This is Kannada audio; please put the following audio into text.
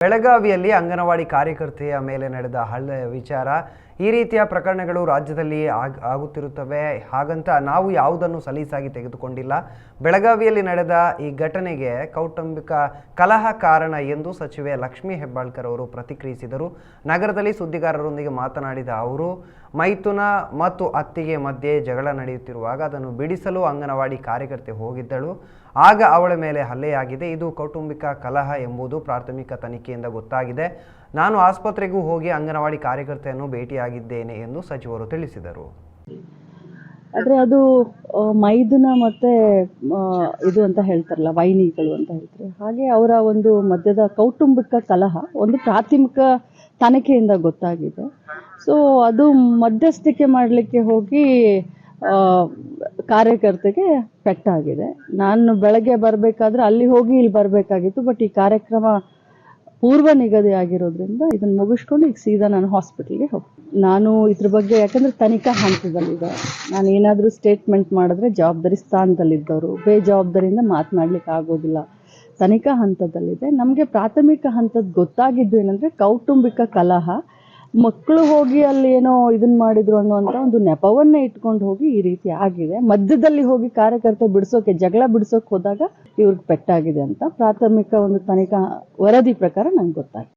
ಬೆಳಗಾವಿಯಲ್ಲಿ ಅಂಗನವಾಡಿ ಕಾರ್ಯಕರ್ತೆಯ ಮೇಲೆ ನಡೆದ ಹಲ್ಲೆ ವಿಚಾರ ಈ ರೀತಿಯ ಪ್ರಕರಣಗಳು ರಾಜ್ಯದಲ್ಲಿ ಆಗುತ್ತಿರುತ್ತವೆ. ಹಾಗಂತ ನಾವು ಯಾವುದನ್ನು ಸಲೀಸಾಗಿ ತೆಗೆದುಕೊಂಡಿಲ್ಲ. ಬೆಳಗಾವಿಯಲ್ಲಿ ನಡೆದ ಈ ಘಟನೆಗೆ ಕೌಟುಂಬಿಕ ಕಲಹ ಕಾರಣ ಎಂದು ಸಚಿವೆ ಲಕ್ಷ್ಮೀ ಹೆಬ್ಬಾಳ್ಕರ್ ಅವರು ಪ್ರತಿಕ್ರಿಯಿಸಿದರು. ನಗರದಲ್ಲಿ ಸುದ್ದಿಗಾರರೊಂದಿಗೆ ಮಾತನಾಡಿದ ಅವರು, ಮೈಥುನ ಮತ್ತು ಅತ್ತಿಗೆ ಮಧ್ಯೆ ಜಗಳ ನಡೆಯುತ್ತಿರುವಾಗ ಅದನ್ನು ಬಿಡಿಸಲು ಅಂಗನವಾಡಿ ಕಾರ್ಯಕರ್ತೆ ಹೋಗಿದ್ದಳು. ಆಗ ಅವಳ ಮೇಲೆ ಹಲ್ಲೆಯಾಗಿದೆ. ಇದು ಕೌಟುಂಬಿಕ ಕಲಹ ಎಂಬುದು ಪ್ರಾಥಮಿಕ ತನಿಖೆಯಿಂದ ಗೊತ್ತಾಗಿದೆ. ನಾನು ಆಸ್ಪತ್ರೆಗೂ ಹೋಗಿ ಅಂಗನವಾಡಿ ಕಾರ್ಯಕರ್ತೆಯನ್ನು ಭೇಟಿಯಾಗಿದ್ದೇನೆ ಎಂದು ಸಚಿವರು ತಿಳಿಸಿದರು. ಆದರೆ ಅದು ಮೈದುನ ಮತ್ತೆ ಇದು ಅಂತ ಹೇಳ್ತಾರಲ್ಲ, ವೈನಿಗಳು ಅಂತ ಹೇಳ್ತಾರೆ. ಹಾಗೆ ಅವರ ಒಂದು ಮಧ್ಯದ ಕೌಟುಂಬಿಕ ಕಲಹ ಒಂದು ಪ್ರಾಥಮಿಕ ತನಿಖೆಯಿಂದ ಗೊತ್ತಾಗಿದೆ. ಸೊ ಅದು ಮಧ್ಯಸ್ಥಿಕೆ ಮಾಡಲಿಕ್ಕೆ ಹೋಗಿ ಕಾರ್ಯಕರ್ತೆಗೆ ಪೆಟ್ಟಾಗಿದೆ. ನಾನು ಬೆಳಗ್ಗೆ ಬರಬೇಕಾದ್ರೆ ಅಲ್ಲಿ ಹೋಗಿ ಇಲ್ಲಿ ಬರಬೇಕಾಗಿತ್ತು. ಬಟ್ ಈ ಕಾರ್ಯಕ್ರಮ ಪೂರ್ವ ನಿಗದಿ ಆಗಿರೋದ್ರಿಂದ ಇದನ್ನು ಮುಗಿಸ್ಕೊಂಡು ಈಗ ಸೀದಾ ನಾನು ಹಾಸ್ಪಿಟಲ್ಗೆ ಹೋಗ್ತೀನಿ. ನಾನು ಇದ್ರ ಬಗ್ಗೆ ಯಾಕಂದರೆ ತನಿಖಾ ಹಂತದಲ್ಲಿದೆ. ನಾನು ಏನಾದರೂ ಸ್ಟೇಟ್ಮೆಂಟ್ ಮಾಡಿದ್ರೆ ಜವಾಬ್ದಾರಿ ಸ್ಥಾನದಲ್ಲಿದ್ದವರು ಬೇಜವಾಬ್ದಾರಿಯಿಂದ ಮಾತನಾಡ್ಲಿಕ್ಕೆ ಆಗೋದಿಲ್ಲ. ತನಿಖಾ ಹಂತದಲ್ಲಿದೆ. ನಮಗೆ ಪ್ರಾಥಮಿಕ ಹಂತದ ಗೊತ್ತಾಗಿದ್ದು ಏನಂದರೆ ಕೌಟುಂಬಿಕ ಕಲಹ, ಮಕ್ಕಳು ಹೋಗಿ ಅಲ್ಲಿ ಏನೋ ಇದನ್ನ ಮಾಡಿದ್ರು ಅನ್ನುವಂಥ ಒಂದು ನೆಪವನ್ನೇ ಇಟ್ಕೊಂಡು ಹೋಗಿ ಈ ರೀತಿ ಆಗಿದೆ. ಮಧ್ಯದಲ್ಲಿ ಹೋಗಿ ಕಾರ್ಯಕರ್ತೆ ಜಗಳ ಬಿಡಿಸೋಕೆ ಹೋದಾಗ ಇವ್ರಿಗೆ ಪೆಟ್ಟಾಗಿದೆ ಅಂತ ಪ್ರಾಥಮಿಕ ಒಂದು ತನಿಖಾ ವರದಿ ಪ್ರಕಾರ ನಂಗೆ ಗೊತ್ತಾಗಿದೆ.